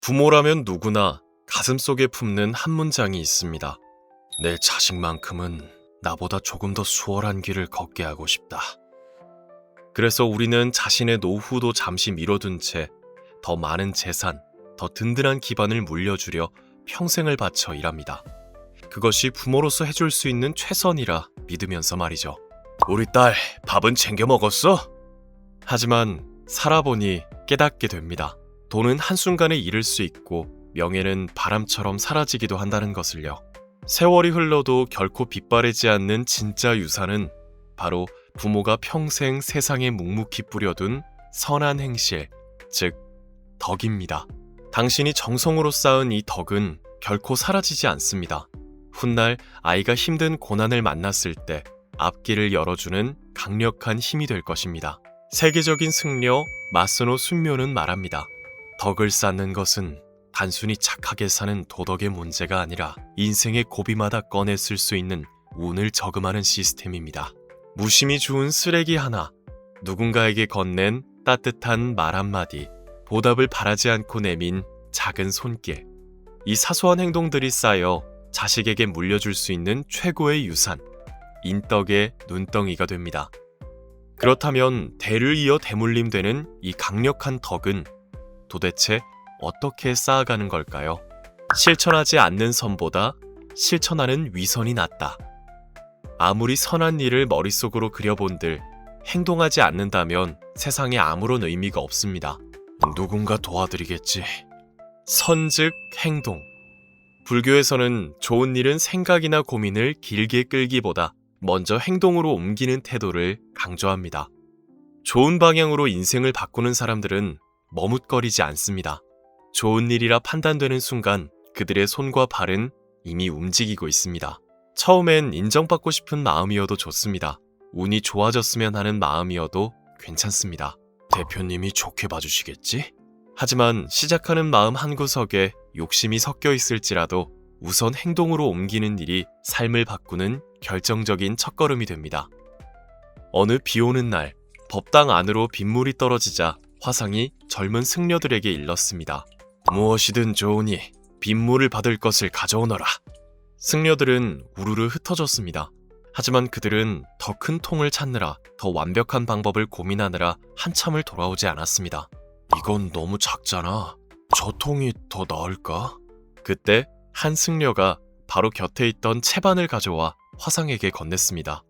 부모라면 누구나 가슴속에 품는 한 문장이 있습니다. 내 자식만큼은 나보다 조금 더 수월한 길을 걷게 하고 싶다. 그래서 우리는 자신의 노후도 잠시 미뤄둔 채 더 많은 재산, 더 든든한 기반을 물려주려 평생을 바쳐 일합니다. 그것이 부모로서 해줄 수 있는 최선이라 믿으면서 말이죠. 우리 딸 밥은 챙겨 먹었어? 하지만 살아보니 깨닫게 됩니다. 돈은 한순간에 잃을 수 있고 명예는 바람처럼 사라지기도 한다는 것을요. 세월이 흘러도 결코 빗바래지 않는 진짜 유산은 바로 부모가 평생 세상에 묵묵히 뿌려둔 선한 행실, 즉 덕입니다. 당신이 정성으로 쌓은 이 덕은 결코 사라지지 않습니다. 훗날 아이가 힘든 고난을 만났을 때 앞길을 열어주는 강력한 힘이 될 것입니다. 세계적인 승려 마스노 순묘는 말합니다. 덕을 쌓는 것은 단순히 착하게 사는 도덕의 문제가 아니라 인생의 고비마다 꺼내 쓸 수 있는 운을 저금하는 시스템입니다. 무심히 주운 쓰레기 하나, 누군가에게 건넨 따뜻한 말 한마디, 보답을 바라지 않고 내민 작은 손길. 이 사소한 행동들이 쌓여 자식에게 물려줄 수 있는 최고의 유산, 인덕의 눈덩이가 됩니다. 그렇다면 대를 이어 대물림되는 이 강력한 덕은 도대체 어떻게 쌓아가는 걸까요? 실천하지 않는 선보다 실천하는 위선이 낫다. 아무리 선한 일을 머릿속으로 그려본들 행동하지 않는다면 세상에 아무런 의미가 없습니다. 누군가 도와드리겠지. 선즉 행동. 불교에서는 좋은 일은 생각이나 고민을 길게 끌기보다 먼저 행동으로 옮기는 태도를 강조합니다. 좋은 방향으로 인생을 바꾸는 사람들은 머뭇거리지 않습니다. 좋은 일이라 판단되는 순간 그들의 손과 발은 이미 움직이고 있습니다. 처음엔 인정받고 싶은 마음이어도 좋습니다. 운이 좋아졌으면 하는 마음이어도 괜찮습니다. 대표님이 좋게 봐주시겠지? 하지만 시작하는 마음 한구석에 욕심이 섞여 있을지라도 우선 행동으로 옮기는 일이 삶을 바꾸는 결정적인 첫걸음이 됩니다. 어느 비 오는 날, 법당 안으로 빗물이 떨어지자 화상이 젊은 승려들에게 일렀습니다. 무엇이든 좋으니 빗물을 받을 것을 가져오너라. 승려들은 우르르 흩어졌습니다. 하지만 그들은 더 큰 통을 찾느라, 더 완벽한 방법을 고민하느라 한참을 돌아오지 않았습니다. 이건 너무 작잖아. 저 통이 더 나을까? 그때 한 승려가 바로 곁에 있던 채반을 가져와 화상에게 건넸습니다.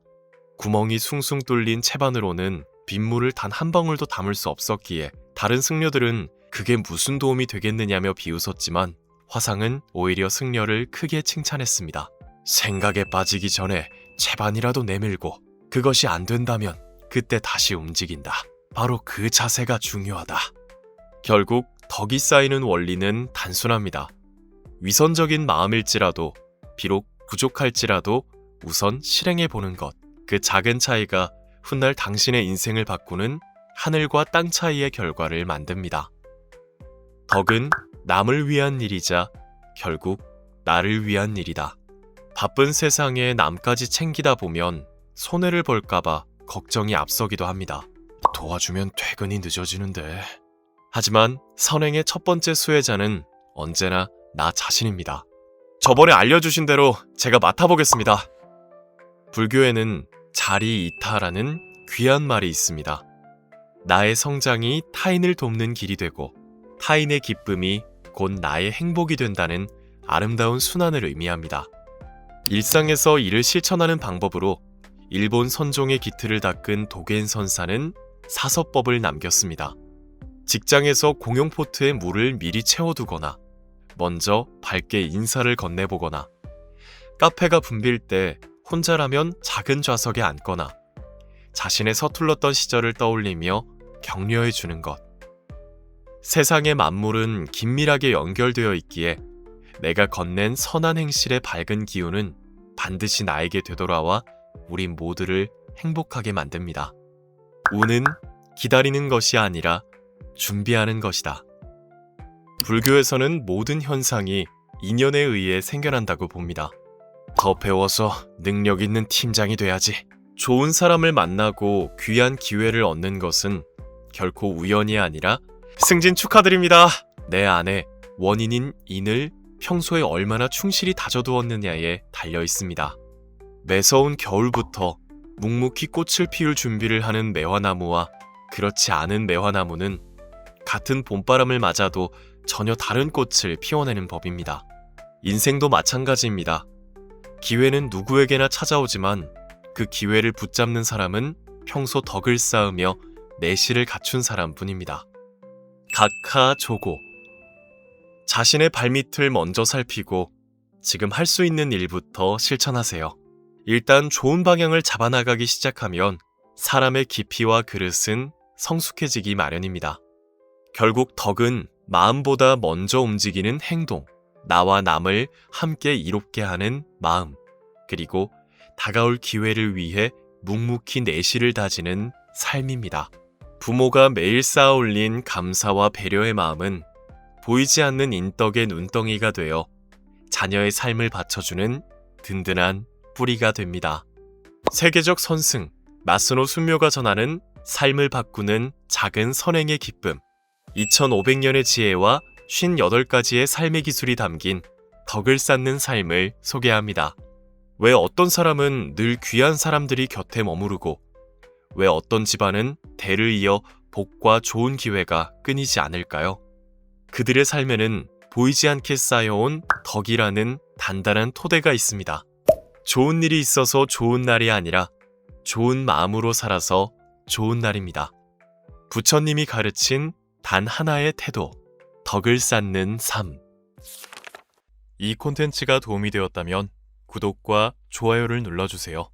구멍이 숭숭 뚫린 채반으로는 빗물을 단 한 방울도 담을 수 없었기에 다른 승려들은 그게 무슨 도움이 되겠느냐며 비웃었지만 화상은 오히려 승려를 크게 칭찬했습니다. 생각에 빠지기 전에 채반이라도 내밀고 그것이 안 된다면 그때 다시 움직인다. 바로 그 자세가 중요하다. 결국 덕이 쌓이는 원리는 단순합니다. 위선적인 마음일지라도 비록 부족할지라도 우선 실행해보는 것. 그 작은 차이가 훗날 당신의 인생을 바꾸는 하늘과 땅 차이의 결과를 만듭니다. 덕은 남을 위한 일이자 결국 나를 위한 일이다. 바쁜 세상에 남까지 챙기다 보면 손해를 볼까봐 걱정이 앞서기도 합니다. 도와주면 퇴근이 늦어지는데. 하지만 선행의 첫 번째 수혜자는 언제나 나 자신입니다. 저번에 알려주신 대로 제가 맡아보겠습니다. 불교에는 자리이타라는 귀한 말이 있습니다. 나의 성장이 타인을 돕는 길이 되고 타인의 기쁨이 곧 나의 행복이 된다는 아름다운 순환을 의미합니다. 일상에서 이를 실천하는 방법으로 일본 선종의 기틀을 닦은 도겐 선사는 사서법을 남겼습니다. 직장에서 공용 포트에 물을 미리 채워두거나 먼저 밝게 인사를 건네보거나 카페가 붐빌 때 혼자라면 작은 좌석에 앉거나 자신의 서툴렀던 시절을 떠올리며 격려해주는 것. 세상의 만물은 긴밀하게 연결되어 있기에 내가 건넨 선한 행실의 밝은 기운은 반드시 나에게 되돌아와 우리 모두를 행복하게 만듭니다. 운은 기다리는 것이 아니라 준비하는 것이다. 불교에서는 모든 현상이 인연에 의해 생겨난다고 봅니다. 더 배워서 능력 있는 팀장이 돼야지. 좋은 사람을 만나고 귀한 기회를 얻는 것은 결코 우연이 아니라 승진 축하드립니다. 내 안에 원인인 인을 평소에 얼마나 충실히 다져두었느냐에 달려 있습니다. 매서운 겨울부터 묵묵히 꽃을 피울 준비를 하는 매화나무와 그렇지 않은 매화나무는 같은 봄바람을 맞아도 전혀 다른 꽃을 피워내는 법입니다. 인생도 마찬가지입니다. 기회는 누구에게나 찾아오지만 그 기회를 붙잡는 사람은 평소 덕을 쌓으며 내실을 갖춘 사람뿐입니다. 각하조고. 자신의 발밑을 먼저 살피고 지금 할 수 있는 일부터 실천하세요. 일단 좋은 방향을 잡아나가기 시작하면 사람의 깊이와 그릇은 성숙해지기 마련입니다. 결국 덕은 마음보다 먼저 움직이는 행동, 나와 남을 함께 이롭게 하는 마음, 그리고 다가올 기회를 위해 묵묵히 내실을 다지는 삶입니다. 부모가 매일 쌓아올린 감사와 배려의 마음은 보이지 않는 인덕의 눈덩이가 되어 자녀의 삶을 받쳐주는 든든한 뿌리가 됩니다. 세계적 선승, 마스노 순묘가 전하는 삶을 바꾸는 작은 선행의 기쁨, 2500년의 지혜와 58가지의 삶의 기술이 담긴 덕을 쌓는 삶을 소개합니다. 왜 어떤 사람은 늘 귀한 사람들이 곁에 머무르고 왜 어떤 집안은 대를 이어 복과 좋은 기회가 끊이지 않을까요? 그들의 삶에는 보이지 않게 쌓여온 덕이라는 단단한 토대가 있습니다. 좋은 일이 있어서 좋은 날이 아니라 좋은 마음으로 살아서 좋은 날입니다. 부처님이 가르친 단 하나의 태도, 덕을 쌓는 삶. 이 콘텐츠가 도움이 되었다면 구독과 좋아요를 눌러주세요.